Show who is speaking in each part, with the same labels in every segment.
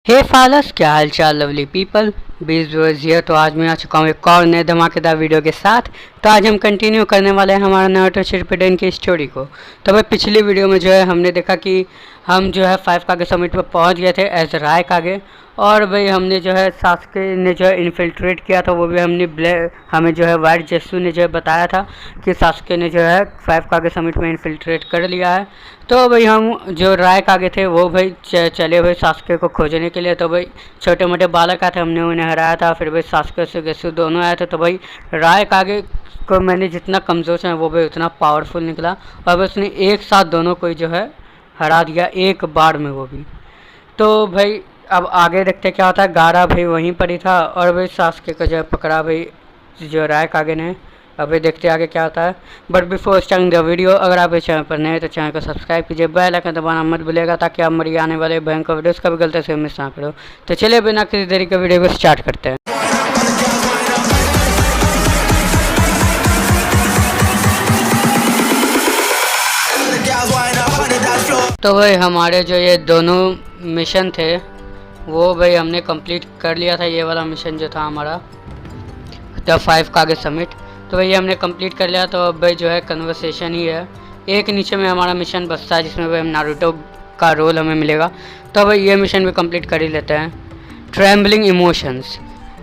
Speaker 1: हे false, क्या हाल चाल lovely people. 20 viewers here. तो आज मैं आ चुका हूँ एक और नए धमाकेदार वीडियो के साथ। तो आज हम कंटिन्यू करने वाले हैं हमारा नारुतो शिपुडेन की स्टोरी को। तो भाई पिछली वीडियो में जो है हमने देखा कि हम जो है 5 कागे समिट पर पहुँच गए थे एज राय कागे। और भाई हमने जो है सास्के ने जो है इन्फिल्ट्रेट किया था, वो भी हमें जो है वाइट जेसू ने जो है बताया था कि सास्के ने जो है 5 कागे समिट में इन्फिल्ट्रेट कर लिया है। तो भाई हम जो राय कागे थे वो भाई चले भाई सास्के को खोजने के लिए। तो भाई छोटे मोटे बालक आए थे, हमने उन्हें हराया था। फिर भाई सास्के से गेसू दोनों आए थे। तो भाई राय कागे को मैंने जितना कमज़ोर है वो भाई उतना पावरफुल निकला, और भाई उसने एक साथ दोनों को जो है हरा दिया एक बार में, वो भी। तो भाई अब आगे देखते क्या होता है। गारा भाई वहीं पर ही था और भाई सास्के को जो है पकड़ा भाई जो राय कागे ने। अभी देखते आगे क्या होता है। But before starting the video, अगर आप इस चैनल पर नए हैं तो चैनल को सब्सक्राइब कीजिए, बेल आइकन दबाना मत भूलिएगा ताकि आप मेरी आने वाले भयंकर वीडियोस का भी गलती से मिस ना करो। तो चलिए बिना किसी देरी के वीडियो को स्टार्ट करते हैं। तो भाई हमारे जो ये दोनों मिशन थे वो भाई हमने कंप्लीट कर लिया था। ये वाला मिशन जो था हमारा द 5 कागे समिट, तो भाई ये हमने कंप्लीट कर लिया। तो अब भाई जो है कन्वर्सेशन ही है। एक नीचे में हमारा मिशन बचता है जिसमें भाई नारुतो का रोल हमें मिलेगा। तो भाई ये मिशन भी कंप्लीट कर ही लेते हैं। Trembling emotions,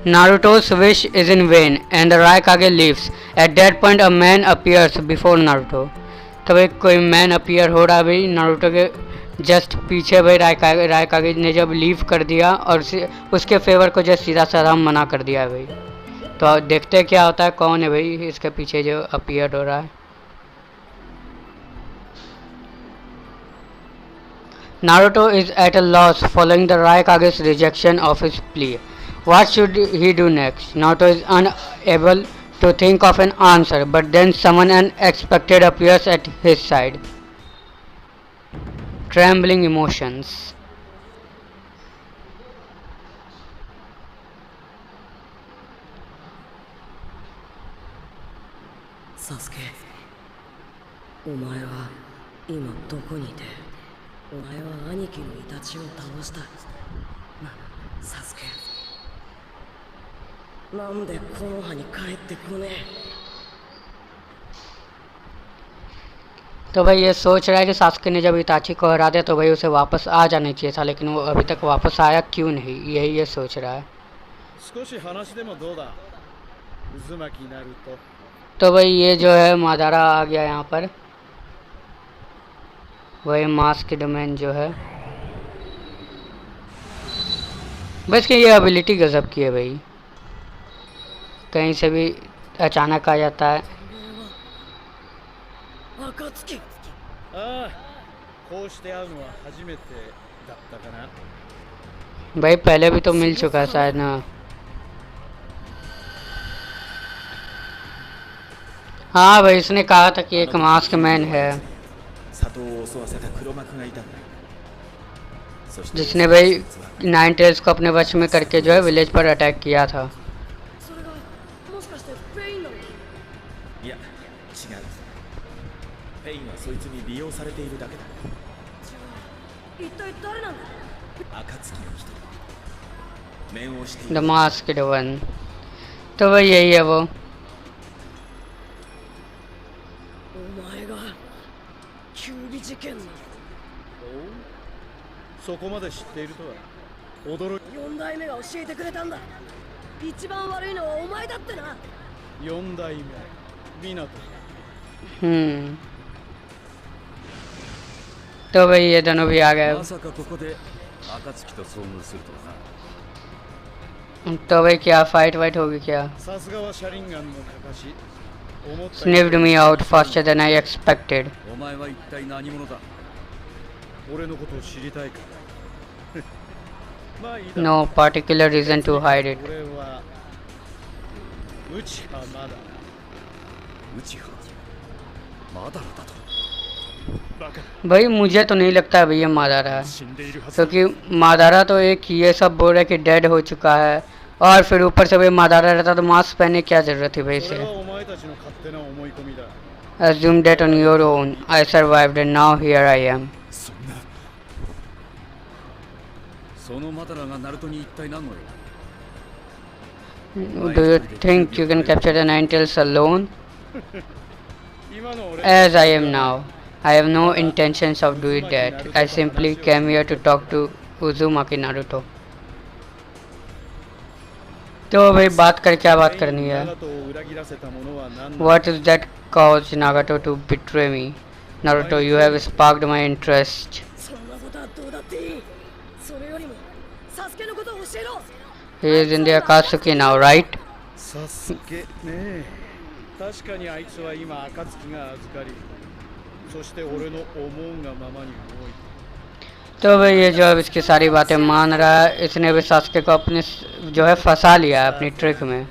Speaker 1: Naruto's wish is in vain and the Raikage leaves. At that point a man appears before Naruto. तो भाई कोई मैन अपीयर हो रहा है भाई नारुतो के जस्ट पीछे। भाई रायकागे ने जब लीव कर दिया और उसके फेवर को जस्ट सीधा साधा मना कर दिया है भाई। तो देखते क्या होता है, कौन है भाई इसके पीछे जो अपीयर हो रहा है। Naruto is at a loss following the Raikage's rejection of his plea. What should he do next? Naruto is unable to think of an answer, but then someone unexpected appears at his side. Trembling emotions.
Speaker 2: Sasuke, お前は今どこにいて、お前は兄貴のイタチを倒した。サスケ、なんで木の葉に帰ってこねえ。
Speaker 1: तो भाई ये सोच रहा है कि Sasuke ने जब इताची को हरा दिया तो भाई उसे वापस आ जाना चाहिए था, लेकिन वो अभी तक वापस आया क्यों नहीं, यही ये सोच रहा है। तो भाई ये जो है मादारा आ गया यहाँ पर। वही मास्क डोमेन जो है बस कि ये एबिलिटी गजब की है भाई, कहीं से भी अचानक आ जाता है। भाई पहले भी तो मिल चुका है शायद ना। हाँ भाई इसने कहा था कि एक मास्क मैन है जिसने भाई 9 टेल्स को अपने वश में करके जो है विलेज पर अटैक किया था। द मास्क्ड वन, तो भाई यही है वो।
Speaker 3: そこまで知っているとは驚き。4代目が教えてくれたんだ。一番悪いのはお前だってな。4代目湊。
Speaker 1: तो भाई ये दोनों भी आ गए। तो भाई क्या फाइट वाइट होगी क्या? Sniffed me out faster than I expected. No particular reason to hide it. भाई मुझे तो नहीं लगता भाई ये मादारा है, क्योंकि मादारा तो एक ये सब बोल रहा है कि डेड हो चुका है, और फिर ऊपर से भाई मादारा रहता तो मास्क पहने क्या जरूरत थी भाई से। Assume that on your own. I survived and now here I am.
Speaker 3: そのマダラがナルトに一体何の用？
Speaker 1: Do you think you can capture the Nine Tails alone?
Speaker 3: 今の俺
Speaker 1: As I am now, I have no intentions of doing that. I simply came here to talk to Uzumaki Naruto. तो भाई बात कर, क्या बात करनी है?
Speaker 3: 長門を裏切らせた者は何だ？
Speaker 1: What is that caused Nagato to betray me? Naruto, you have sparked my interest.
Speaker 2: そんなことはどうだっていい。それよりもサスケのことを教えろ。
Speaker 1: He is in the Akatsuki now, right?
Speaker 3: サスケねえ、確かにあいつは今暁が預かり、そして俺の思うがままに動いて。
Speaker 1: तो भाई ये जो अब इसकी सारी बातें मान रहा है, इसने भी सास्के को अपने जो है फंसा लिया है अपनी ट्रिक में.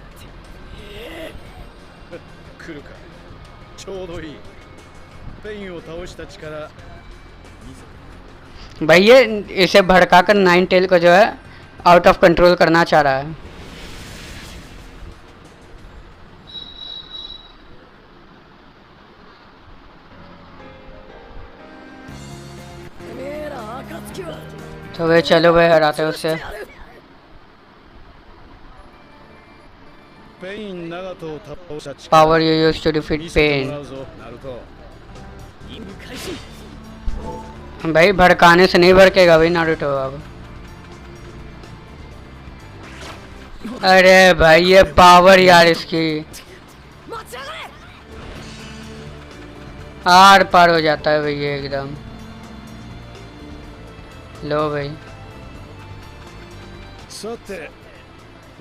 Speaker 3: 来るか、ちょうどいい。ペインを倒した力見せて。
Speaker 1: भाई ये इसे भड़काकर नाइन टेल को जो है आउट ऑफ कंट्रोल करना चाह रहा है.
Speaker 2: てめえら暁は
Speaker 1: तो भाई चलो भाई हराते हैं उससे.
Speaker 3: ペイン長門を倒した力
Speaker 1: Power you used to defeat
Speaker 3: 見せても
Speaker 1: pain.
Speaker 3: らうぞ、ナルト。
Speaker 2: 任務開始。
Speaker 1: भाई भड़काने से नहीं भड़केगा भाई नारुतो अब. अरे भाई ये पावर यार इसकी
Speaker 2: 待ち上がれ。
Speaker 1: आर पार हो जाता है भाई ये एकदम. लो भाई.
Speaker 3: さて、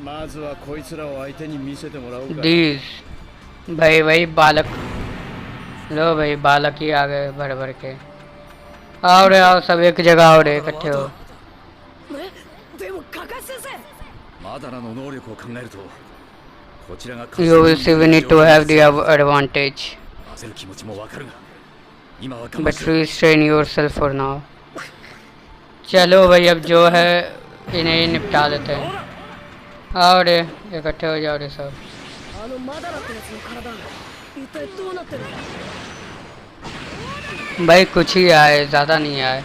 Speaker 3: まずはこいつらを相手に見せてもらおうか。
Speaker 1: These भाई भाई बालक. लो भाई बालक ही आ गए भर भर के. आओ रे आओ, सब एक जगह आओ रे, इकट्ठे हो.
Speaker 2: ね、でもカカシ先生。
Speaker 3: マダラの能力を考えると、こちらが
Speaker 1: You will see we need to have the advantage.
Speaker 3: 焦る気持ちもわかるが、今は我慢
Speaker 1: But
Speaker 3: しろ。
Speaker 1: restrain yourself for now. चलो भाई अब जो है इन्हें ही निपटा देते हैं. आओ रे, इकट्ठे हो जाओ रे सब.
Speaker 2: あのマダラってやつの体、一体どうなってる？
Speaker 1: भाई कुछ ही आए, ज़्यादा नहीं आए.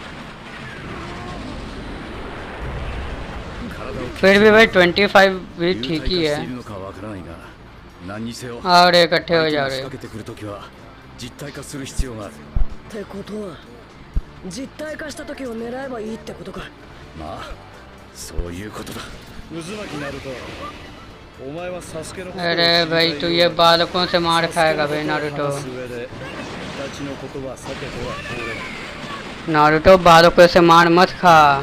Speaker 1: फिर भी भाई 25 भी ठीक ही है.
Speaker 3: 何にせよ、
Speaker 1: आओ रे, इकट्ठे हो
Speaker 3: 相手
Speaker 1: जाओ
Speaker 3: に仕
Speaker 1: रे.
Speaker 3: 掛けてくるときは実体化する必要がある。
Speaker 2: ってことは実体化した時を狙えばいいってことか。
Speaker 3: まあ、そういうことだ。渦巻きなると、お前はサスケのことを
Speaker 1: अरे भाई तू ये बालकों से मार खाएगा भाई नारुतो.
Speaker 3: 話す上で、イタチのことは避けては通れない。
Speaker 1: नारुतो बालकों से मार मत खा,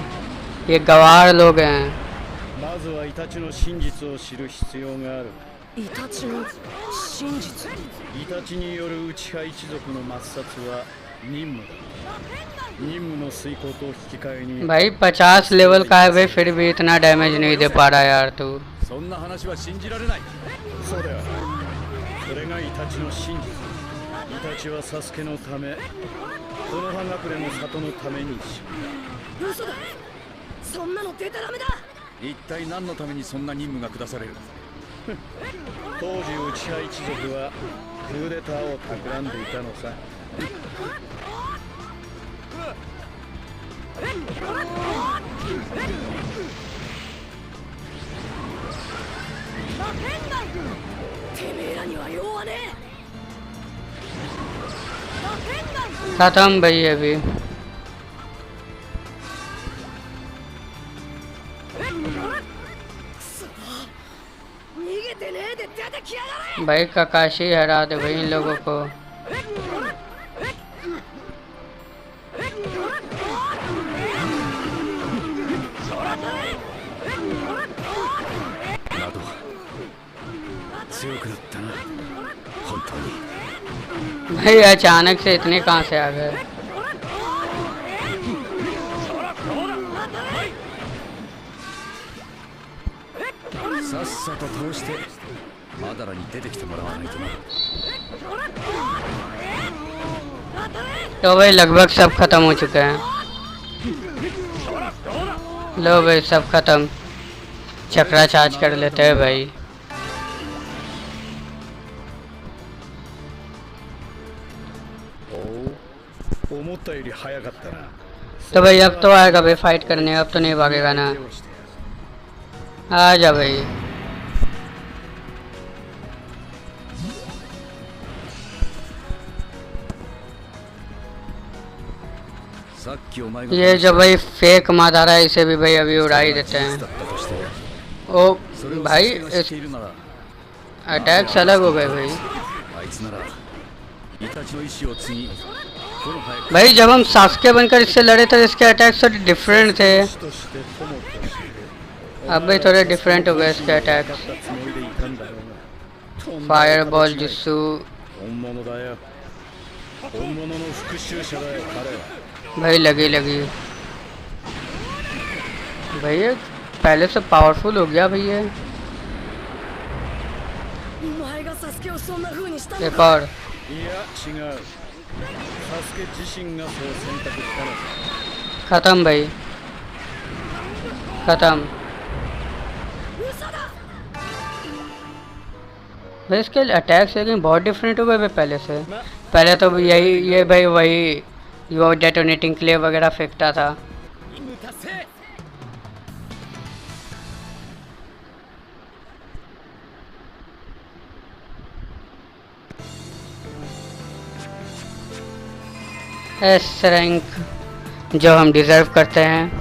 Speaker 1: ये गवार लोग हैं.
Speaker 3: まずはイタチの真実を知る必要がある。
Speaker 2: イタチの真実。
Speaker 3: イタチによる内派一族の抹殺は任務だ。任務の遂行と引き換えに
Speaker 1: भाई 50 लेवल का है भाई, फिर भी इतना डैमेज नहीं दे पा रहा यार तू.
Speaker 3: そんな話は信じられない。そうだよ。それがイタチの真実。イタチはサスケのため、この葉隠れの里のために死ぬ。
Speaker 2: 嘘だ。そんなの出たらダメだ。
Speaker 3: 一体何のためにそんな任務が下される？当時内派一族はクーデターを企んでいたのさ。
Speaker 2: てめえらには用はねえ。
Speaker 1: खत्म भाई अभी.
Speaker 2: 逃げてねえで出てきやがれ。
Speaker 1: भाई काकाशी हरा दे भाई इन लोगों को.
Speaker 3: など強くなったな、本当に。
Speaker 1: भाई अचानक से इतने कहाँ से आ गए?
Speaker 3: さっさと倒してマダラに出てきてもらわないとな。
Speaker 1: तो भाई लगभग सब खत्म हो चुके हैं. लो भाई सब खत्म. चक्रा चार्ज कर लेते हैं भाई.
Speaker 3: おお、思ったより早かったな。
Speaker 1: तो भाई अब तो आएगा भाई फाइट करने, अब तो नहीं भागेगा ना। आ जा भाई।
Speaker 3: さっきお前が
Speaker 1: ये जो भाई फेक मादारा है इसे भी भाई अभी उड़ा ही देते हैं।
Speaker 3: だったとして
Speaker 1: ओ
Speaker 3: それを
Speaker 1: भाई
Speaker 3: 実践しているなら
Speaker 1: अटैक्स अलग हो गए भाई।
Speaker 3: あいつならイタチの意志を継ぎどの早く
Speaker 1: भाई जब हम सास्के बनकर इससे लड़े थे इसके अटैक्स थोड़े डिफरेंट थे,
Speaker 3: として友として
Speaker 1: अब भाई थोड़े डिफरेंट हो गए इसके अटैक्स।
Speaker 3: つもりでいたんだろうが
Speaker 1: फायर बॉल जिस्सू
Speaker 3: 本物だよ本物の復讐者だよ彼は
Speaker 1: भाई लगी लगी। भाई ये पहले से पावरफुल हो गया भाई ये।
Speaker 2: お前がサスケをそんな風にしたの
Speaker 1: एक
Speaker 2: か
Speaker 1: और
Speaker 3: いや違うサスケ自身がそう選択したのさ
Speaker 1: खत्म भाई खत्म।
Speaker 2: 嘘だ
Speaker 1: भाई इसके अटैक्स लेकिन बहुत डिफरेंट हो गए भाई पहले से। पहले तो यही ये भाई वही वो डेटोनेटिंग क्ले वगैरह फेंकता था।
Speaker 3: 無達成
Speaker 1: एस रैंक जो हम डिजर्व करते हैं।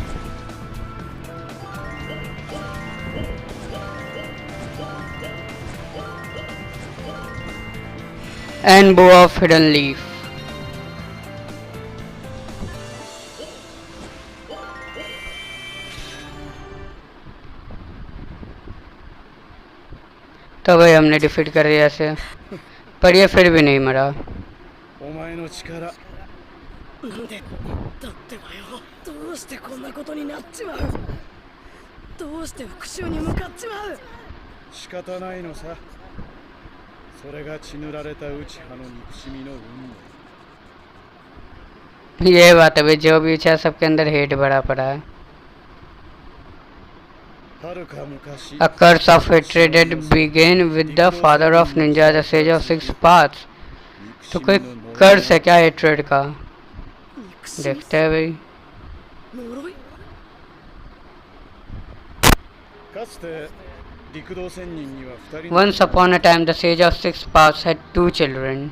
Speaker 1: एंड बो ऑफ हिडन लीफ। तो भाई हमने डिफीट कर दिया इसे, पर ये फिर भी नहीं मरा।
Speaker 3: お前の力
Speaker 2: なんでだってばよどうしてこんなことになっちまうどうして復讐に向かっちまう
Speaker 3: 仕方ないのさそれが血塗られた内派の憎しみの運命
Speaker 1: ये बात है भाई, जो भी है सबके अंदर हेट भरा पड़ा है।
Speaker 3: はるか昔
Speaker 1: A curse of hatred that began with the father of ninja, the sage of six paths। तो कोई कर्स है क्या हेट्रेड का?
Speaker 2: 憎しみ
Speaker 1: देखते हैं भाई।
Speaker 2: 呪い
Speaker 3: かつて陸道仙人には2人
Speaker 1: Once upon a time, the sage of six paths had two children।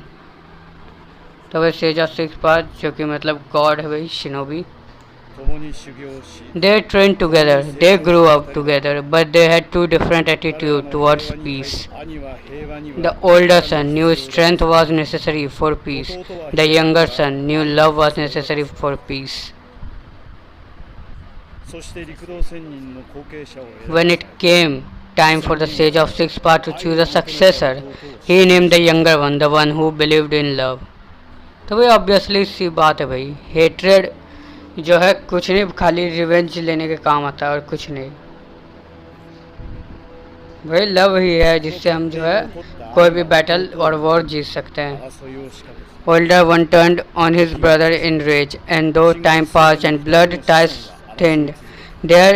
Speaker 1: तो भाई सेज ऑफ सिक्स पाथ जो कि मतलब गॉड है भाई, shinobi.
Speaker 3: 共に修行し
Speaker 1: They trained together, they grew up together, but they had two different attitudes towards peace.
Speaker 3: 兄は平和には
Speaker 1: The older son knew strength was necessary for peace. The younger son knew love was necessary for peace.
Speaker 3: そして陸道仙人の後継者を選
Speaker 1: When it came time for the sage of six paths to choose a successor, he named the younger one, the one who believed in love. तो भाई obviously सी बात है भाई, hatred जो है कुछ नहीं, खाली रिवेंज लेने के काम आता है और कुछ नहीं। भाई लव ही है जिससे हम जो है कोई भी बैटल और वॉर जीत सकते हैं।
Speaker 3: 争いを仕掛け
Speaker 1: Older one turned on his brother in rage, and though time passed and blood ties thinned, their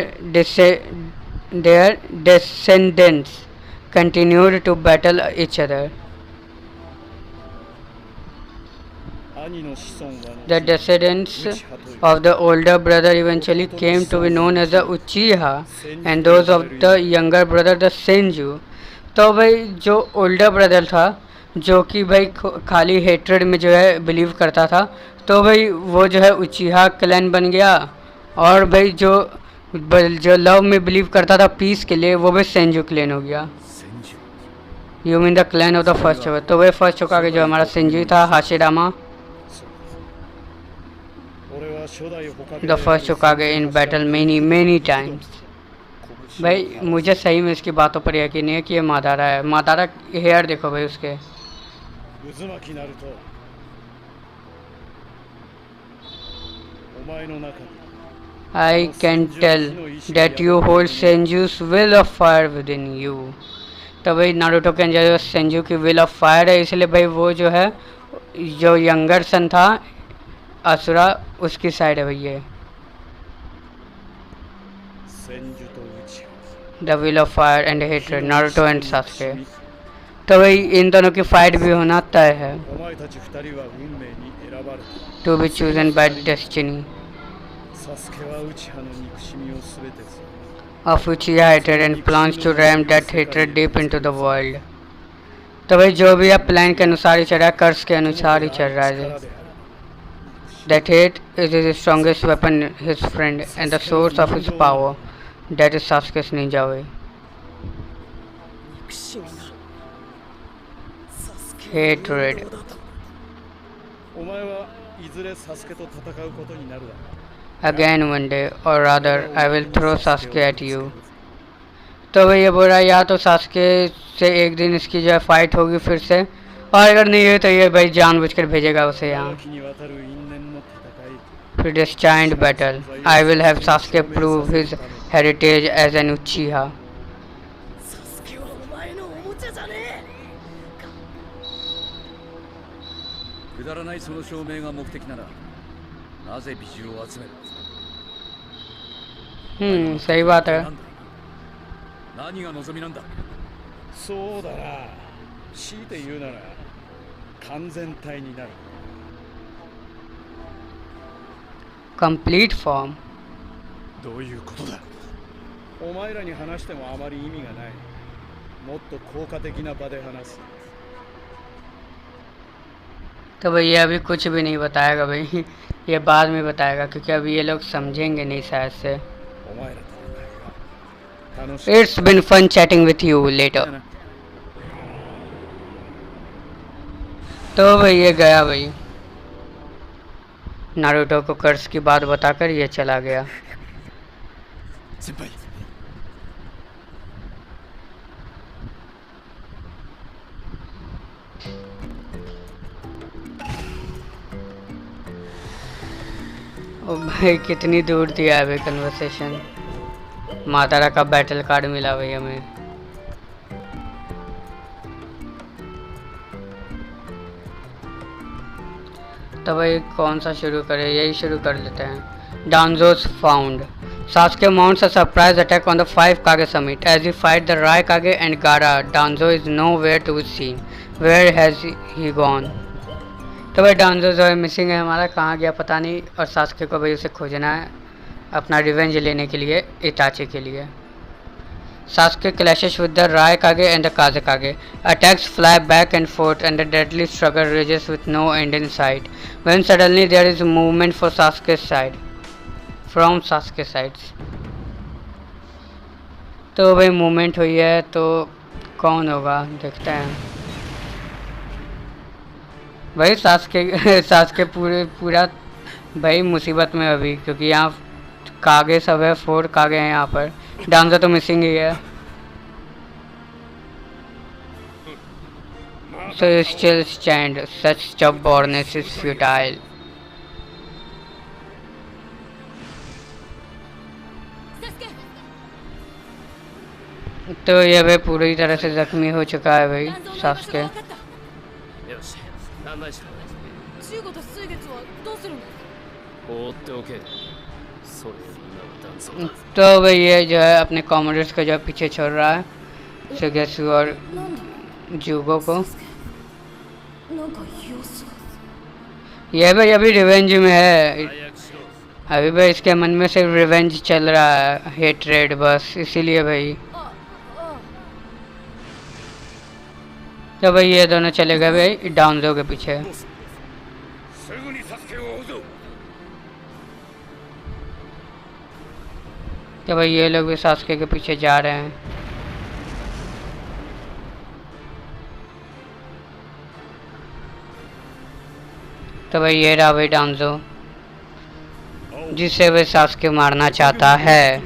Speaker 1: descendants continued to battle each other.
Speaker 3: 兄の子孫は
Speaker 1: The descendants of the older brother eventually came to be known as the Uchiha, and those of the younger brother the Senju। तो भाई जो older brother था जो कि भाई खाली hatred में जो है बिलीव करता था, तो भाई वो जो है उचिहा क्लैन बन गया। और भाई जो लव में बिलीव करता था पीस के लिए, वो भी सेंजू क्लैन हो गया।
Speaker 3: 戦場
Speaker 1: you mean the clan of the first होगा। तो भाई फर्स्ट होगा कि जो हमारा सेंजू था Hashirama,
Speaker 3: 俺は初代ホカゲ
Speaker 1: the first Hokage in battle many times. भाई मुझे सही में इसकी बातों पर यकीन नहीं है कि ये मादारा है। मादारा हेयर देखो भाई उसके।
Speaker 3: 渦巻きなるとお前の中に
Speaker 1: I can tell that you hold Senju's will of fire within you। तो भाई नारुतो के अंदर जो सेंजू की विल ऑफ फायर है, इसलिए भाई वो जो है जो यंगर सन था असुरा उसकी साइड है भाई ये।
Speaker 3: 戦術と内
Speaker 1: the will of fire and hatred, Naruto and Sasuke. तो भाई इन दोनों की फाइट भी होना तय है,
Speaker 3: お前たち二人は運命に選ばれた
Speaker 1: to be chosen by destiny.
Speaker 3: サスケは内派の憎しみをすべて
Speaker 1: of Uchiha hatred and plans to ram that hatred deep into the world. तो भाई जो भी अब प्लान के अनुसार ही चल रहा है, कर्स के अनुसार ही चल रहा है. That hate is his strongest weapon, his friend, and the source of his power. That is Sasuke's ninja way.
Speaker 2: 憎しみがサスケ
Speaker 1: Hatred.
Speaker 3: お前はいずれサスケと戦うことになるだろう
Speaker 1: Again one day, or rather, I will throw Sasuke at you. तो भाई ये बोल रहा है या तो Sasuke से एक दिन इसकी जो है फाइट होगी फिर से, और अगर नहीं हुई तो ये भाई जानबूझकर भेजेगा उसे यहाँ.
Speaker 3: 長きにわたる因縁の戦い
Speaker 1: Predestined battle. I will have Sasuke prove his heritage as an Uchiha.
Speaker 2: サスケはお前のおもちゃじゃねえ
Speaker 3: くだらないその証明が目的ならなぜ美獣を集める
Speaker 1: सही बात है.
Speaker 3: 何が望みなんだそうだな強いて言うなら完全体になる
Speaker 1: Complete form.
Speaker 3: どういうことだお前らに話してもあまり意味がないもっと効果的な場で話す
Speaker 1: तो भाई ये अभी कुछ भी नहीं बताएगा भाई, ये बाद में बताएगा क्योंकि अभी ये लोग समझेंगे नहीं शायद से.
Speaker 3: お前らとの会話楽しい
Speaker 1: It's been fun chatting with you later. तो भाई ये गया भाई, नारुतो को कर्ज की बात बताकर ये चला गया.
Speaker 3: 先輩
Speaker 1: ओ भाई कितनी दूर दिया है भाई कन्वर्सेशन. मातारा का बैटल कार्ड मिला भाई हमें. तो भाई कौन सा शुरू करें, यही शुरू कर लेते हैं. Danzo's found. Sasuke mounts a surprise attack on the 5 Kage summit. As he fight the Raikage and Gaara, Danzo is nowhere to be seen. Where has he gone? तो भाई डांजो जो है मिसिंग है हमारा, कहाँ गया पता नहीं, और सास्के को भाई उसे खोजना है अपना रिवेंज लेने के लिए, इताची के लिए. Sasuke clashes with the Raikage and the Kazekage. Attacks fly back and forth and the deadly struggle rages with no end in sight. When suddenly there is movement for Sasuke's side. From Sasuke's sides. तो भाई movement हुई है तो कौन होगा देखते हैं. भाई सास्के पूरा भाई मुसीबत में अभी, क्योंकि यहाँ कागे सब है, 4 कागे हैं यहाँ पर. डांजो तो मिसिंग ही है. So you still stand. Such stubbornness is futile. तो ये भाई पूरी तरह से जख्मी हो चुका है भाई सास्के.
Speaker 3: よし案内しろ
Speaker 2: 中国と水月はどうするんだ
Speaker 3: 放っておけそれ今は断層だ
Speaker 1: तो भाई ये जो है अपने कॉमरेड्स को जो है पीछे छोड़ रहा है, सुगेसु और
Speaker 2: なんだ
Speaker 1: जूगो को.
Speaker 2: なんか様子が
Speaker 1: ये भाई अभी रिवेंज में है.
Speaker 3: 早くしろ
Speaker 1: अभी भाई इसके मन में सिर्फ रिवेंज चल रहा है, हेट्रेड बस, इसीलिए भाई.
Speaker 2: ああ
Speaker 1: तो भाई ये दोनों चले गए भाई डांजो के पीछे.
Speaker 3: すぐにサスケを追うぞ
Speaker 1: तो भाई ये लोग भी सास्के के पीछे जा रहे हैं. तो भाई ये रहा भाई डांजो, जिसे वे सास्के मारना चाहता है.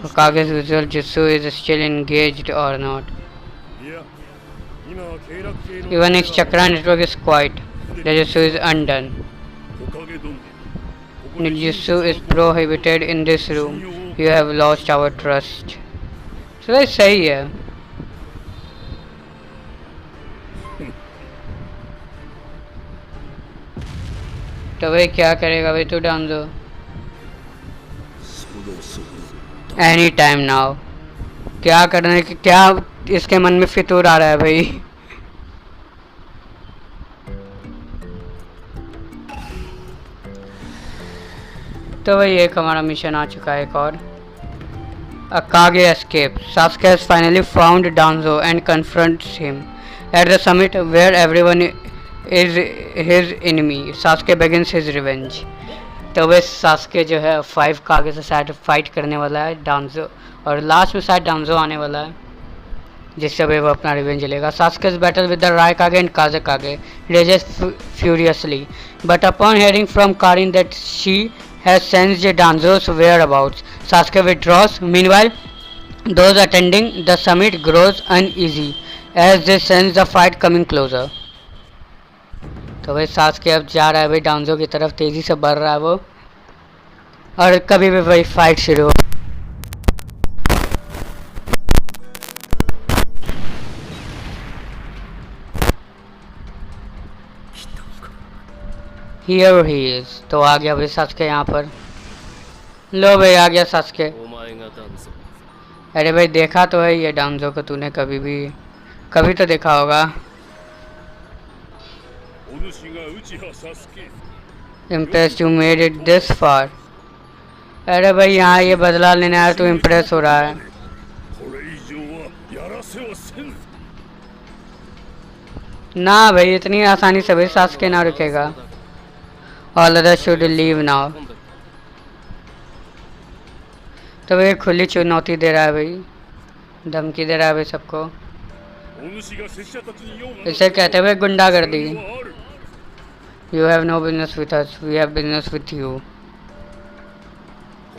Speaker 1: Hokage's visual jutsu is still engaged or not.
Speaker 3: いや今は経絡系の
Speaker 1: Even its chakra network is quiet. The jutsu is undone.
Speaker 3: 木陰ども
Speaker 1: Ninjutsu is prohibited in this room. You have lost our trust. So भाई सही है. तो भाई क्या करेगा भाई तू डांजो? Any time now. क्या करने की, क्या इसके मन में फितूर आ रहा है भाई. तो भाई एक हमारा मिशन आ चुका है, एक और। Akage escapes. Sasuke has finally found Danzo and confronts him at the summit where everyone is his enemy. Sasuke begins his revenge. तो वह सास्के जो है 5 कागे से शायद फाइट करने वाला है डांजो, और लास्ट में शायद डांजो आने वाला है जिससे वो अपना रिवेंज लेगा। सास्के's battle with the Raikage and Kazekage rages furiously, but upon hearing from Karin that she has sensed Danzo's whereabouts, Sasuke withdraws. Meanwhile, those attending the summit grows uneasy as they sense the fight coming closer. तो भाई Sasuke अब जा रहा है भाई डांजो की तरफ, तेजी से बढ़ रहा है वो, और कभी भी भाई फाइट शुरू हो। Here he is. तो आ गया भाई सास्के यहाँ पर। लो भाई आ गया सास्के। अरे भाई देखा तो है ये डांजो को तूने, कभी तो देखा होगा। Impressed you made it this far. अरे भाई यहाँ ये बदला लेने आया तो इम्प्रेस हो रहा है। ना भाई इतनी आसानी से भाई सास्के ना रुकेगा। All others should leave now. तो भाई खुली चुनौती दे रहा है भाई, धमकी दे रहा है भाई सबको। इसे कहते हुए गुंडागर्दी। You have no business with us, we have business with you.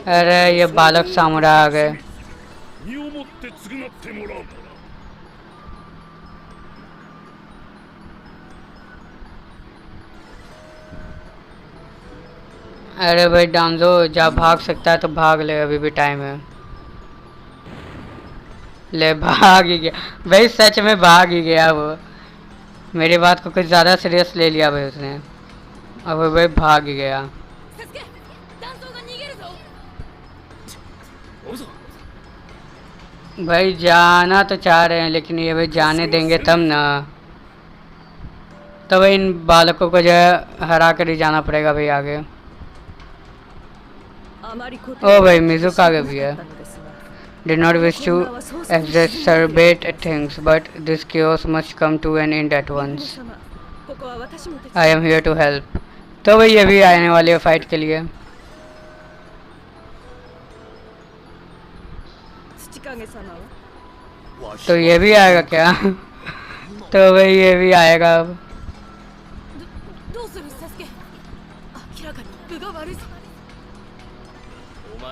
Speaker 1: अरे ये बालक सामुरा आ गए। अरे भाई डांजो जा, भाग सकता है तो भाग ले, अभी भी टाइम है। ले भाग ही गया भाई, सच में भाग ही गया वो। मेरी बात को कुछ ज़्यादा सीरियस ले लिया भाई उसने, अब भाई भाग ही गया। भाई जाना तो चाह रहे हैं लेकिन ये भाई जाने देंगे तब ना। तो भाई इन बालकों को जो है हरा कर ही जाना पड़ेगा भाई आगे। ओ भाई मिजुकागे भी है। Did not wish to exacerbate things, but this chaos must come to an end at once. I am here to help. तो भाई ये भी आने वाले हैं फाइट के लिए। तो ये भी आएगा क्या? तो भाई ये भी आएगा अब।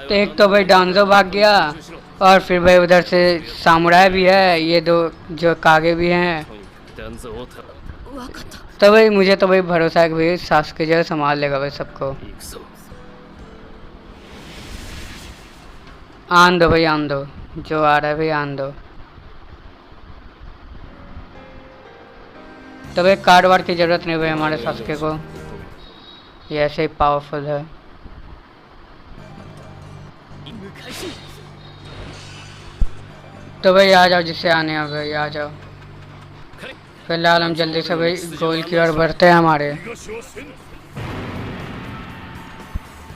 Speaker 1: तो एक तो भाई डांजो भाग गया, और फिर भाई उधर से सामुराई भी है, ये दो जो कागे भी हैं। तो भाई मुझे तो भाई भरोसा है कि भाई सास्के जो है संभाल लेगा भाई सबको। आन दो भाई, आन दो, जो आ रहा है भाई आन दो। तो भाई कार्ड वार्ड की जरूरत नहीं भाई हमारे सास्के को, ये ऐसे ही पावरफुल है। तो भाई आ जाओ, जिससे आने हो भाई आ जाओ। फिलहाल हम जल्दी से भाई गोल की ओर बढ़ते हैं हमारे।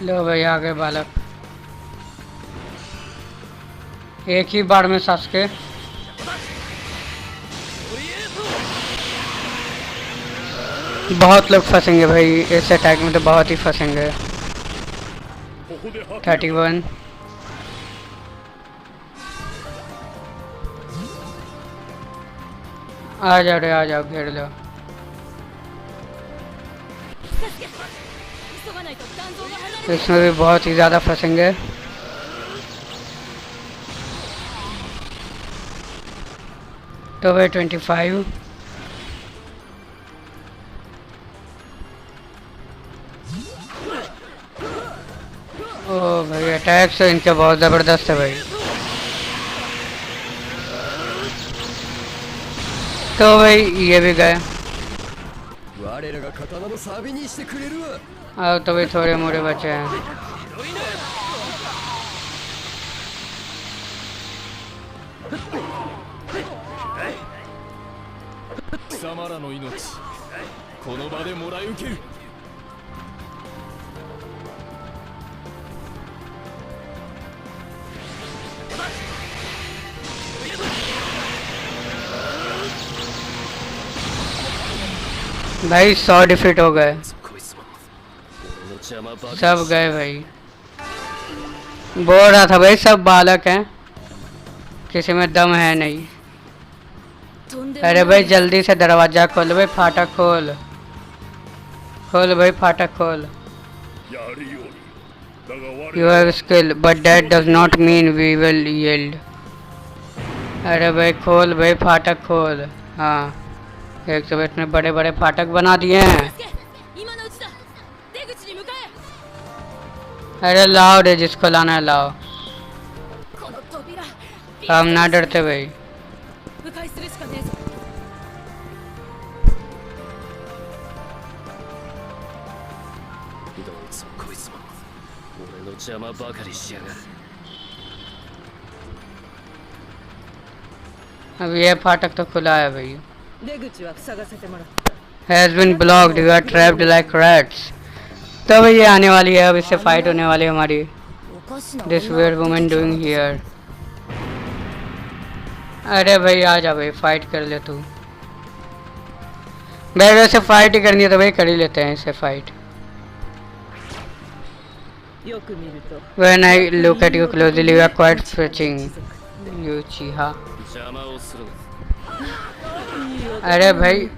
Speaker 1: लो भाई आ गए बालक, एक ही बार में सास्के। बहुत लोग फंसेंगे भाई इस अटैक में, तो बहुत ही फंसेंगे। 31 आ जाओ रे, आ जाओ, घेर लो। इसमें भी बहुत ही ज़्यादा फंसेंगे। तो भाई 25 ओ भाई अटैक तो इनके बहुत ज़बरदस्त है भाई। तो भाई ये भी गए। अब तो भाई थोड़े मोड़े बचे हैं। भाई 100 डिफीट हो गए,
Speaker 3: こいつも俺の邪魔ばかり
Speaker 1: सब गए भाई। बोल रहा था भाई सब बालक हैं, किसी में दम है नहीं।
Speaker 2: とんでも
Speaker 1: अरे
Speaker 2: な
Speaker 1: भाई
Speaker 2: い
Speaker 1: जल्दी से दरवाजा खोल भाई, फाटक खोल, खोल भाई फाटक खोल।
Speaker 3: やるようにだが我
Speaker 1: You have skill but that does not mean we will yield। अरे भाई खोल भाई फाटक खोल। हाँ, एक तो इतने बड़े बड़े फाटक बना दिए हैं।
Speaker 2: 今のうちだ出口に向かえ
Speaker 1: अरे लाओ रे, जिसको लाना है लाओ,
Speaker 2: この扉
Speaker 1: हम ना डरते भाई।
Speaker 2: 迂回するしかねえぞ
Speaker 3: どいつもこいつも俺の邪魔ばかりしやがる
Speaker 1: अब ये फाटक तो खुला है भाई।
Speaker 2: 出口は塞がせてもらう
Speaker 1: Has been blocked, you are trapped like rats। तो भाई ये आने वाली है, अब इससे फाइट होने वाली है हमारी।
Speaker 2: おかしな
Speaker 1: This weird woman doing here। अरे भाई आ जा भाई, फाइट कर ले तू। भाई वैसे फाइट ही करनी है तो भाई कर ही लेते हैं इसे fight.
Speaker 2: よく見ると
Speaker 1: When I look at you closely, you are quite fetching, you चीहा।
Speaker 3: 邪魔をするな
Speaker 1: अरे भाई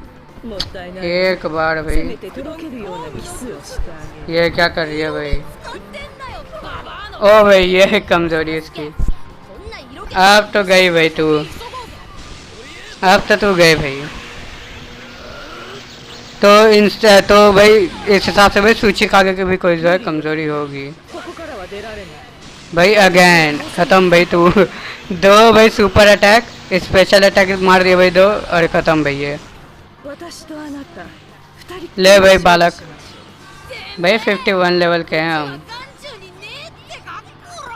Speaker 2: もったいない
Speaker 1: एक बार
Speaker 2: せ
Speaker 1: भाई,
Speaker 2: めて届けるようなキスをしてあげる
Speaker 1: ये क्या कर रही है भाई?
Speaker 2: 使ってんなよババアの
Speaker 1: ओ भाई ये है कमजोरी इसकी।
Speaker 2: こんな色気
Speaker 1: अब तो गई भाई तू, अब तो गए भाई। तो भाई इस हिसाब से भाई सूची कागे की भी कोई जो है कमजोरी होगी
Speaker 2: ここからは出られない
Speaker 1: भाई। अगेन खत्म भाई तू। दो भाई सुपर अटैक, स्पेशल अटैक मार दिए भाई दो, और खत्म भाई ये।
Speaker 2: 私とあなた二人
Speaker 1: ले भाई बालक, भाई 51 लेवल के हैं हम।
Speaker 2: 眼中にねえってかこら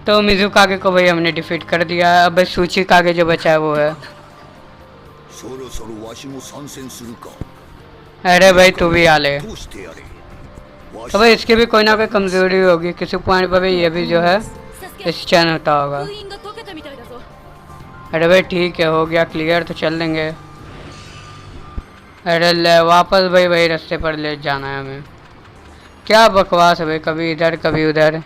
Speaker 1: तो मिजू कागे को भाई हमने डिफीट कर दिया। अब भाई सूची कागे जो बचा है वो है।
Speaker 4: そろそろわしも参戦するか
Speaker 1: अरे भाई तू भी आ ले।
Speaker 4: どうしてやれわし
Speaker 1: तो भाई इसकी भी कोई ना कोई कमजोरी होगी, किसी पॉइंट पर भाई ये भी जो है
Speaker 2: サスケ
Speaker 1: स्टैन होता होगा।
Speaker 2: 封印が解けたみたいだぞ
Speaker 1: अरे भाई ठीक है, हो गया क्लियर, तो चल देंगे। अरे ले वापस भाई वही रास्ते पर ले जाना है हमें। क्या बकवास है भाई, कभी इधर कभी उधर।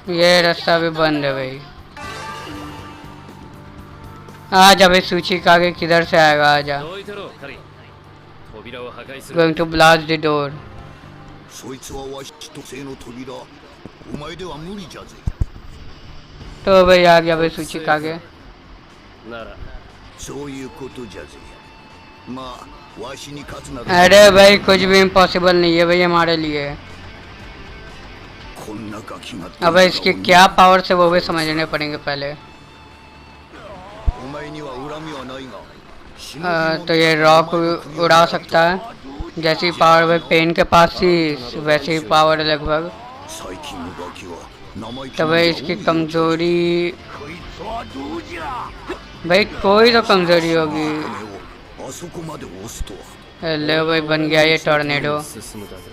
Speaker 1: ये रास्ता भी बंद है भाई। आजा भाई, सूची का आगे किधर से आएगा, आजा।
Speaker 3: どいてろカリン扉を破壊する
Speaker 1: Going to blast the door।
Speaker 4: そいつはわし特製の扉お前では無理じゃぜ
Speaker 1: तो भाई आ गया भाई सूची का आगे।
Speaker 3: なら
Speaker 4: そういうことじゃぜまあわしに勝つなど
Speaker 1: अरे भाई कुछ भी इम्पॉसिबल नहीं है भाई हमारे लिए।
Speaker 4: こんなガキが
Speaker 1: अब भाई इसके क्या पावर से वो भी समझने पड़ेंगे पहले।
Speaker 4: お前には恨みはないが
Speaker 1: तो ये रॉक उड़ा सकता है, जैसी पावर भाई पेन के पास थी वैसी ही पावर लगभग।
Speaker 4: 最近のガキは生意気
Speaker 1: तो
Speaker 4: な
Speaker 1: भाई इसकी कमजोरी, भाई कोई तो कमजोरी होगी।
Speaker 4: あそこまで押すとは
Speaker 1: ले भाई बन गया ये टॉर्नेडो।
Speaker 3: 進むだけ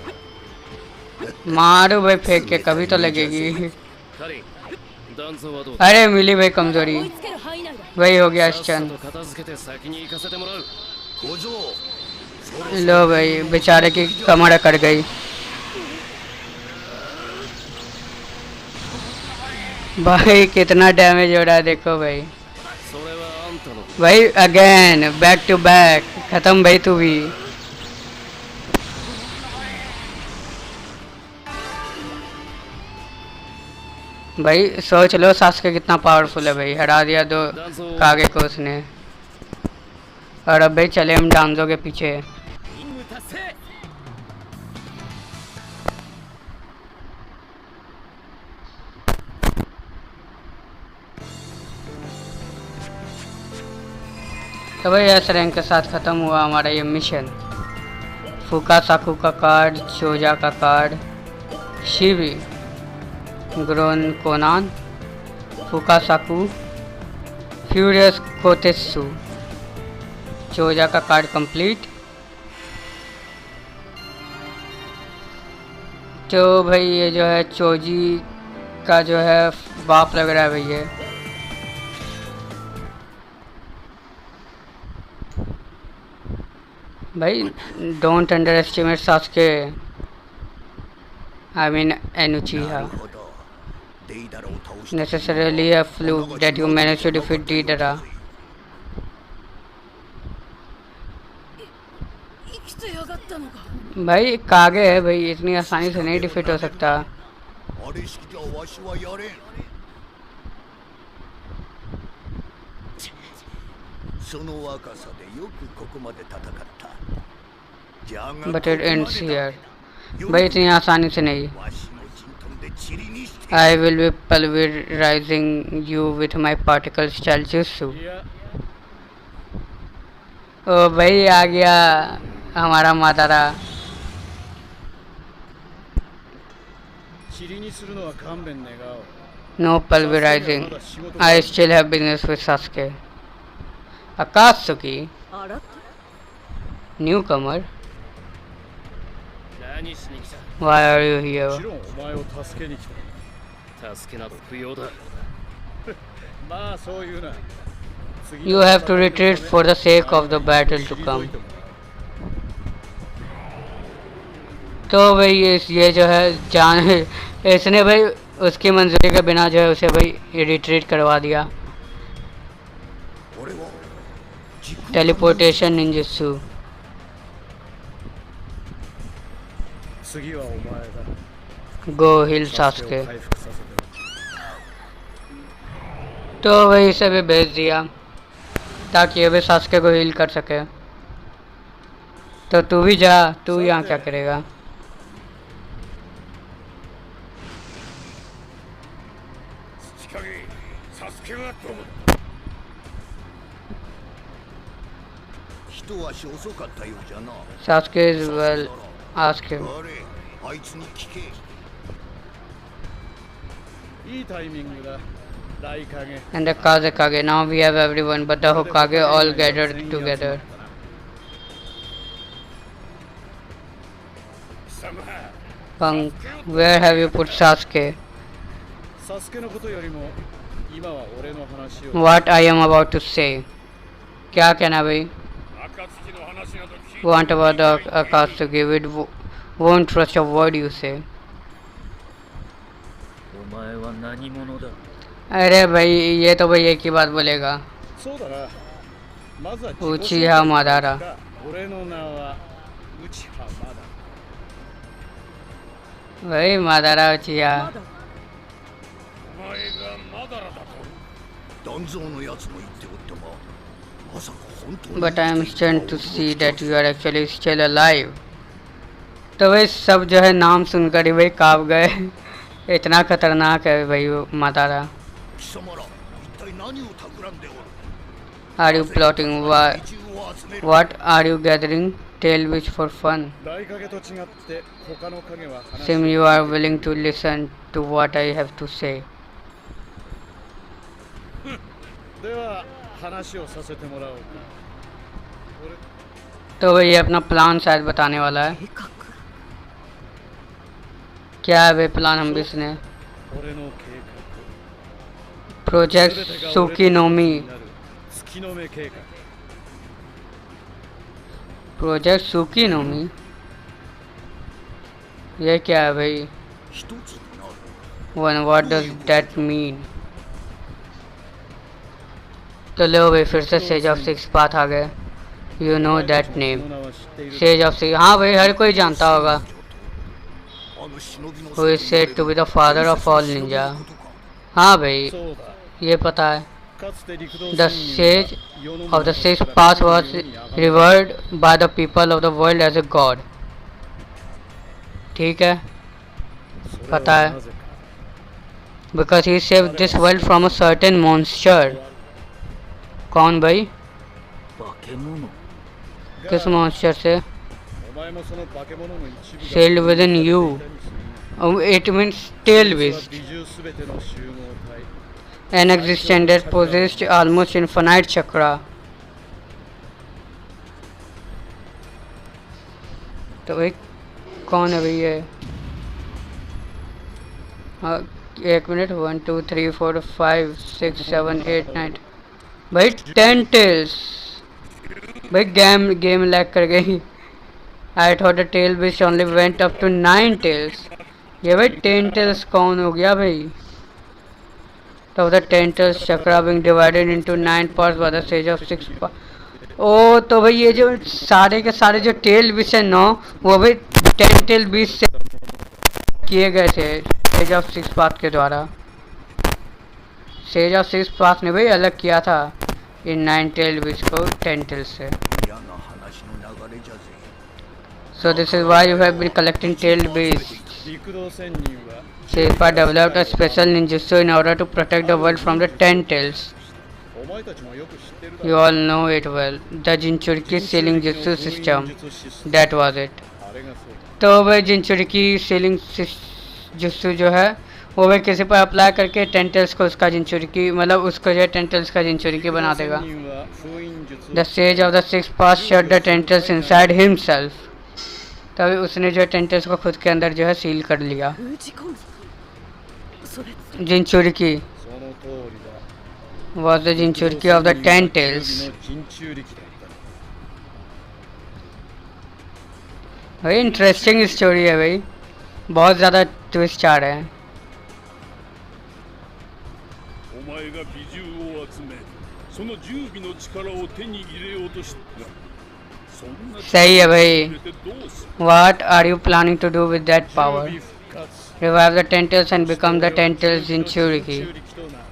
Speaker 3: だ
Speaker 1: मारो भाई फेंक के, कभी तो लगेगी।
Speaker 3: カリン断層はどうだ
Speaker 1: अरे मिली भाई कमजोरी,
Speaker 2: 追いつける範囲内だ
Speaker 1: वही हो गया
Speaker 3: さっさ
Speaker 1: स्टन।
Speaker 3: と片付けて先に行かせてもらう
Speaker 4: 小僧
Speaker 1: लो भाई बेचारे की कमर अकड़ गई। भाई कितना डैमेज हो रहा है देखो भाई।
Speaker 3: それはあんたの
Speaker 1: भाई अगेन बैक टू बैक खत्म भाई तू भी। भाई सोच लो सास्के कितना पावरफुल है भाई, हरा दिया दो कागे को उसने। और अब भाई चले हम डांजो के पीछे।
Speaker 3: 任務達成
Speaker 1: तो भाई एस रैंक के साथ ख़त्म हुआ हमारा ये मिशन। फूका साकू का कार्ड, चोजा का कार्ड, शिवी, ग्रोन कोनान, फूका साकू, फ्यूरियस कोतेसु, चोजा का कार्ड कंप्लीट। तो भाई ये जो है चोजी का जो है बाप लग रहा है भाई ये। भाई don't underestimate Sasuke, I mean an Uchiha.
Speaker 4: なるほどデイダラを倒した
Speaker 1: Necessarily a fluke that you managed to defeat Deidara.
Speaker 2: 生きてやがったのか。
Speaker 1: भाई कागे है भाई, इतनी आसानी से नहीं डिफीट हो सकता।
Speaker 4: あれ式ではわしはやれんその若さでよくここまで戦ったじゃが
Speaker 1: But it ends here. भाई इतनी आसानी से नहीं।
Speaker 4: わしの陣取んで塵にして
Speaker 1: I will be pulverizing you with my particle style jutsu.
Speaker 3: いや
Speaker 1: ओ भाई आ गया हमारा मातारा।
Speaker 3: 塵にするのは勘弁願おう
Speaker 1: No pulverizing. I still have business with Sasuke. Akatsuki,
Speaker 2: あら
Speaker 1: newcomer.
Speaker 3: 何しに来た
Speaker 1: Why are you
Speaker 3: も
Speaker 1: here?
Speaker 3: ちろんお前を助けに来た助けなど不要だまあそういうな
Speaker 1: You have to retreat for the sake of the battle to come. तो भाई ये जो है जान इसने भाई उसकी मंजूरी के बिना जो है उसे भाई रिट्रीट करवा दिया।
Speaker 4: 俺は時空
Speaker 1: टेलीपोर्टेशन निंजुत्सु।
Speaker 3: 次はお前だ
Speaker 1: गो हिल सास्के।
Speaker 3: 回復させて
Speaker 1: तो भाई इसे भी भेज दिया ताकि ये भी सास्के को हील कर सके। तो तू भी जा, तू यहाँ क्या करेगा?
Speaker 3: 近げサスケはどこ
Speaker 4: 一足遅かったようじゃな
Speaker 1: Sasuke is well. Ask him.
Speaker 4: あれあいつに聞け
Speaker 3: いいタイミングだ大影
Speaker 1: And the Kazekage. Now we have everyone but the Hokage all gathered together.
Speaker 3: 貴様
Speaker 1: Punk, where have you put Sasuke?
Speaker 3: サスケのことよりも今は俺の話を
Speaker 1: What I am about to say. क्या कहना भाई?
Speaker 3: 暁の話など聞いて
Speaker 1: Want about the Akatsuki? We won't trust a word you say.
Speaker 3: お前は何者だ
Speaker 1: अरे भाई ये तो भाई एक ही बात बोलेगा।
Speaker 3: そうだなまずは
Speaker 1: Uchiha Madara.
Speaker 3: 俺の名は内葉まだ
Speaker 1: भाई मादारा उचिहा।
Speaker 3: お前がマダラだと
Speaker 4: 団蔵のやつも言っておったがまさか本当に
Speaker 1: But I am stunned to see that you are actually still alive. तो भाई सब जो है नाम सुनकर ही भाई कांप गए। इतना खतरनाक है भाई वो मादारा।
Speaker 4: 貴様ら一体何を企んでおる
Speaker 1: Are you plotting?
Speaker 4: 一中を集める
Speaker 1: What are you gathering? Tail witch for fun.
Speaker 3: 大影と違って他の影は話
Speaker 1: Seem you are willing to listen to what I have to say.
Speaker 3: では話をさせてもらおうか
Speaker 1: तो भाई ये अपना प्लान शायद बताने वाला है।
Speaker 2: 計画
Speaker 1: क्या है भाई प्लान हम भी सुने?
Speaker 3: 俺の計
Speaker 1: प्रोजेक्ट
Speaker 3: 画全てが俺と
Speaker 1: सुकीनोमी।
Speaker 3: になる月の目計画
Speaker 1: प्रोजेक्ट सुकीनोमी ये क्या है भाई?
Speaker 4: 一つとなる
Speaker 1: One, what does that mean? तो लो भाई फिर से सेज ऑफ सिक्स पाथ आ गए। You know that name
Speaker 3: この名は知っている
Speaker 1: sage of six. हाँ भाई हर कोई जानता होगा।
Speaker 4: あの忍びの
Speaker 1: Who is said to be the father of all ninja? हाँ भाई
Speaker 3: そうだ
Speaker 1: ये पता है।
Speaker 3: かつて陸道
Speaker 1: The
Speaker 3: 仙人
Speaker 1: sage
Speaker 3: は世の
Speaker 1: of the
Speaker 3: 中
Speaker 1: sixth
Speaker 3: から
Speaker 1: path was
Speaker 3: 世に崇め
Speaker 1: revered by the people of the world as a god. ठीक है
Speaker 3: それは
Speaker 1: पता है
Speaker 3: なぜか
Speaker 1: because he saved this world from a certain monster. कौन भाई?
Speaker 3: 化け物
Speaker 1: किस monster से?
Speaker 3: お前もその化け物の一部だ
Speaker 1: Sealed within you. It means tail
Speaker 3: 実は
Speaker 1: witch.
Speaker 3: 美獣すべての集合体
Speaker 1: An existence that possessed almost infinite chakra. तो भाई कौन है भाई ये? हाँ, 1 मिनट, 1 2 3 4 5 6 7 8 9 भाई 10 टेल्स। भाई गेम लैग कर गई। I thought the tail which only went up to 9 tails. ये भाई 10 टेल्स कौन हो गया भाई? तो the 10 tails chakra being divided into 9 parts by the sage of 6 part. Oh तो भाई ये जो सारे के सारे जो टेल विच है 9, वो भाई 10 टेल बीच से किए गए थे सेज ऑफ 6 पाथ के द्वारा। सेज ऑफ 6 पाथ ने भाई अलग किया था इन 9 टेल बीच को 10 टेल से।
Speaker 4: 嫌な話の流れじゃぜ。
Speaker 1: So this is why you have been collecting tail beasts.
Speaker 3: 陸道仙人は
Speaker 1: Seipa developed a special ninjutsu in order to protect the world from the 10 tails.
Speaker 3: お前たちもよく知ってるだろ
Speaker 1: You all know it well. The Jinchuriki sealing jutsu system. That was it.
Speaker 3: あれがそうだ
Speaker 1: तो वह जिंचुरिकी ceiling जुस्सू जो है वो वह किसी पर apply करके 10 tales को उसका जिंचुरिकी मतलब उसको जो है 10 टेल्स का जिंचुरिकी बना देगा।
Speaker 3: 仙人は封印術
Speaker 1: The sage of the 6 paths shut the 10 tails inside himself. तभी उसने जो है 10 tails को खुद के अंदर जो है सील कर लिया।
Speaker 2: 封じ込むそれ
Speaker 1: जिंचुरिकी
Speaker 3: その通りだ
Speaker 1: was the Jinchuriki of the 10 tails.
Speaker 3: の人中力だった
Speaker 1: भाई इंटरेस्टिंग स्टोरी है भाई, बहुत ज़्यादा ट्विस्ट आ रहे हैं।
Speaker 5: お前が美獣を集めその十尾の力を手に入れようとしたそんな
Speaker 1: सही है भाई।
Speaker 5: 力でどうす
Speaker 1: What are you planning to do with that power?
Speaker 3: 復活
Speaker 1: Revive the 10 tails and become the 10 tails Jinchuriki.
Speaker 3: 中力とな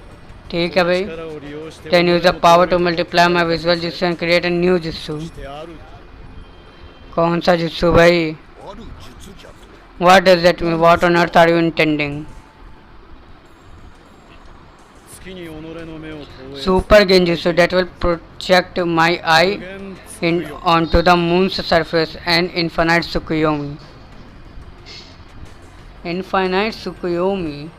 Speaker 1: ठीक है भाई।
Speaker 3: 力を利用して
Speaker 1: Then use the power to multiply my visual jutsu and create a new jutsu.
Speaker 3: してある
Speaker 1: कौन सा jutsu भाई?
Speaker 4: ある術じゃぞ。
Speaker 1: What does that mean? What on earth are you intending?
Speaker 3: 月に己の目を投影
Speaker 1: Super Genjutsu that will project my eye in onto the moon's surface and infinite Tsukuyomi. Infinite Tsukuyomi.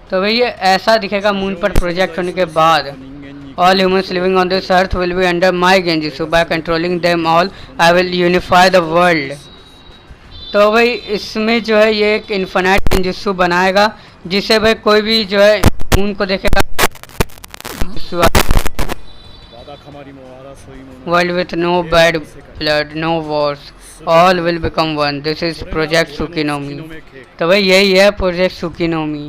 Speaker 1: तो भाई ये ऐसा दिखेगा moon पर project होने के बाद।
Speaker 3: 人間に
Speaker 1: All humans living on this earth will be under my Genjutsu. By controlling them all, I will unify the world. तो भाई इसमें जो है ये एक इन्फिनाइट गेंजुत्सु बनाएगा जिससे भाई कोई भी जो है मून को देखेगा।
Speaker 3: わだかまりも争いも
Speaker 1: World with no bad blood, no wars, all will become one. This is Project Tsukinomi. तो भाई यही है project Tsukinome,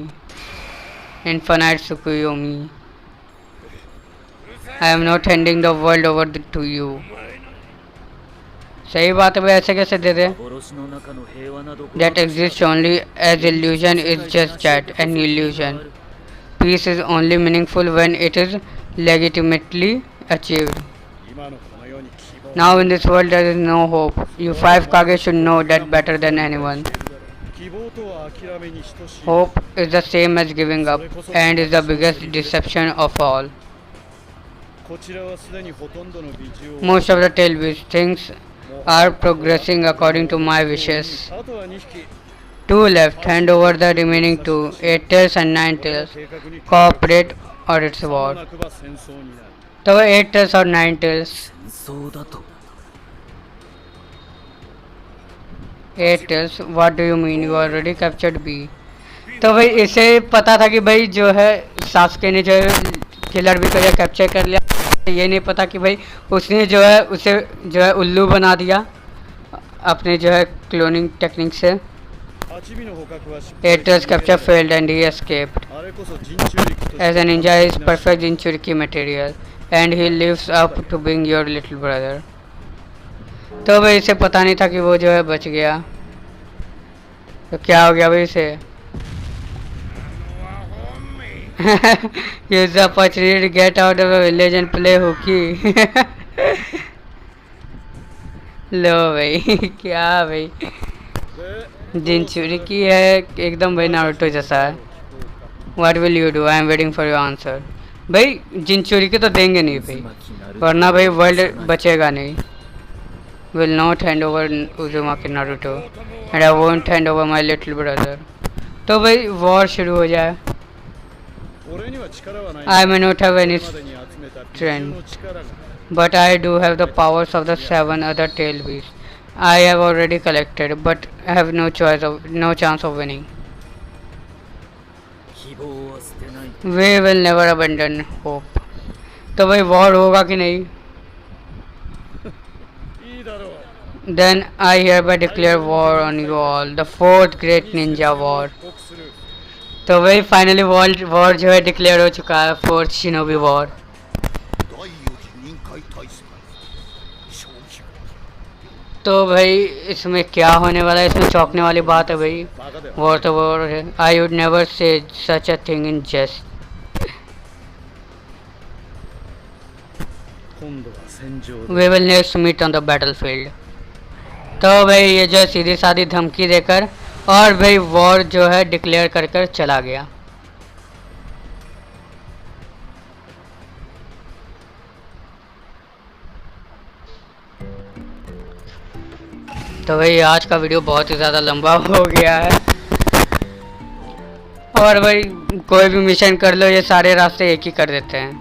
Speaker 1: infinite Tsukuyomi. I am not handing the world over to you. सही बात है भाई, ऐसे कैसे दे दे?
Speaker 6: 幻の中の平和など
Speaker 1: That exists only as illusion is just that, an illusion. Peace is only meaningful when it is legitimately achieved.
Speaker 3: 今のこの世に希望
Speaker 1: Now in this world there is no hope. You 5 Kage should know that better than anyone.
Speaker 3: 希望とは諦めに等しい
Speaker 1: Hope is the same as giving up and is the biggest deception of all.
Speaker 3: こちらはすでにほとんどの美獣を
Speaker 1: Most of the tail which things are progressing according to my wishes.
Speaker 3: あとは2匹
Speaker 1: Two left, hand over the remaining 2, 8 tails and 9 tails.
Speaker 3: 計画に
Speaker 1: Cooperate or it's
Speaker 3: 間も
Speaker 1: war.
Speaker 3: なくば戦争になる
Speaker 1: तो 8 tails और 9 tails.
Speaker 6: そうだと
Speaker 1: 8 tails, what do you mean? You already captured B. तो भाई इसे पता था कि भाई जो है सास्के ने जो है किलर बी को जो कैप्चर कर लिया। ये नहीं पता कि भाई उसने जो है उसे जो है उल्लू बना दिया अपने जो है क्लोनिंग टेक्निक से।
Speaker 3: 8尾の捕獲は失敗
Speaker 1: 8 tails capture failed and he escaped.
Speaker 3: あれこそ人中力として
Speaker 1: As a ninja he is perfect Jinchuriki material and he lives up to being your little brother. तो भाई इसे पता नहीं था कि वो जो है बच गया। तो क्या हो गया भाई इसे? Use the opportunity to get out of the village and play hooky. लो भाई क्या भाई जिंचुरिकी है एकदम भाई नारुतो जैसा है। What will you do? I am waiting for your answer. भाई जिंचुरिकी तो देंगे नहीं भाई, वरना भाई वर्ल्ड बचेगा नहीं। Will not hand over Uzumaki Naruto and I won't hand over my little brother. तो भाई वॉर शुरू हो जाए।
Speaker 3: 俺には力はない
Speaker 1: I may not have any
Speaker 3: までに集めた美
Speaker 1: strength,
Speaker 3: 獣の力が
Speaker 1: but I do have the powers of the 7 other tail beasts. I have already collected, but I have no chance of winning.
Speaker 6: 望は捨てない。
Speaker 1: We will never abandon hope. तो भाई war होगा कि नहीं?
Speaker 3: いいだろう
Speaker 1: Then I hereby declare war on you all, the fourth great ninja war.
Speaker 3: 告する
Speaker 1: तो भाई finally war जो है declare हो चुका है, फोर्थ शिनोबी वॉर.
Speaker 4: 第四次臨界大戦正気
Speaker 1: तो भाई इसमें क्या होने वाला है? इसमें चौंकने वाली बात है भाई.
Speaker 3: バカだよ
Speaker 1: वॉर तो वॉर है. आई would never say such a thing in jest.
Speaker 3: 今度は戦場で
Speaker 1: we will next meet on the battlefield. तो भाई ये जो है सीधी सादी धमकी देकर और भाई वॉर जो है डिक्लेयर कर कर चला गया. तो भाई आज का वीडियो बहुत ही ज़्यादा लंबा हो गया है. और भाई कोई भी मिशन कर लो, ये सारे रास्ते एक ही कर देते हैं.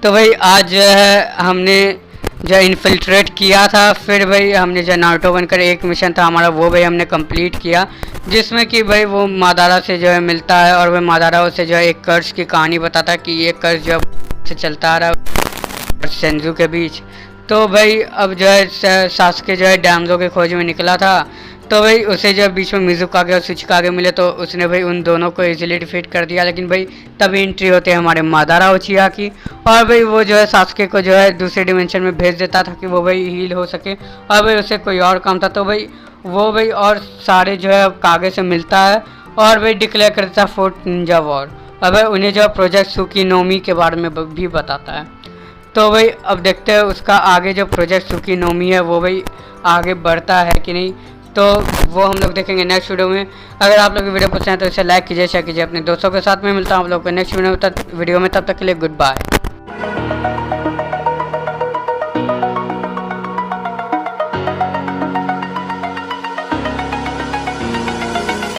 Speaker 1: तो भाई आज जो है हमने जो इन्फिल्ट्रेट किया था, फिर भाई हमने जो नारुतो बनकर एक मिशन था हमारा वो भाई हमने कंप्लीट किया, जिसमें कि भाई वो मादारा से जो है मिलता है और वह मादारा से जो है एक कर्ज की कहानी बताता है कि ये कर्ज जो से चलता आ रहा है और सेंजू के बीच. तो भाई अब जो है सासुके जो है डैमजो के खोज में निकला था, तो भाई उसे जब बीच में मिजुकागे और सुचिकागे मिले तो उसने भाई उन दोनों को इजीली डिफीट कर दिया. लेकिन भाई तभी एंट्री होते हैं हमारे मादारा उचिया की, और भाई वो जो है सासुके को जो है दूसरे डिमेंशन में भेज देता था कि वो भाई हील हो सके, और भाई उसे कोई और काम था. तो भाई वो भाई और सारे जो है कागे से मिलता है और भाई डिक्लेयर करता है फोर्थ निंजा वॉर, और भाई उन्हें जो है प्रोजेक्ट सुकीनोमी के बारे में भी बताता है. तो भाई अब देखते हैं उसका आगे जो प्रोजेक्ट सुकीनोमी है वो भाई आगे बढ़ता है कि नहीं, तो वो हम लोग देखेंगे नेक्स्ट वीडियो में. अगर आप लोग वीडियो पसंद है तो इसे लाइक कीजिए, शेयर कीजिए अपने दोस्तों के साथ में. मिलता हूँ आप लोग को नेक्स्ट वीडियो में. तब तक के लिए गुड बाय.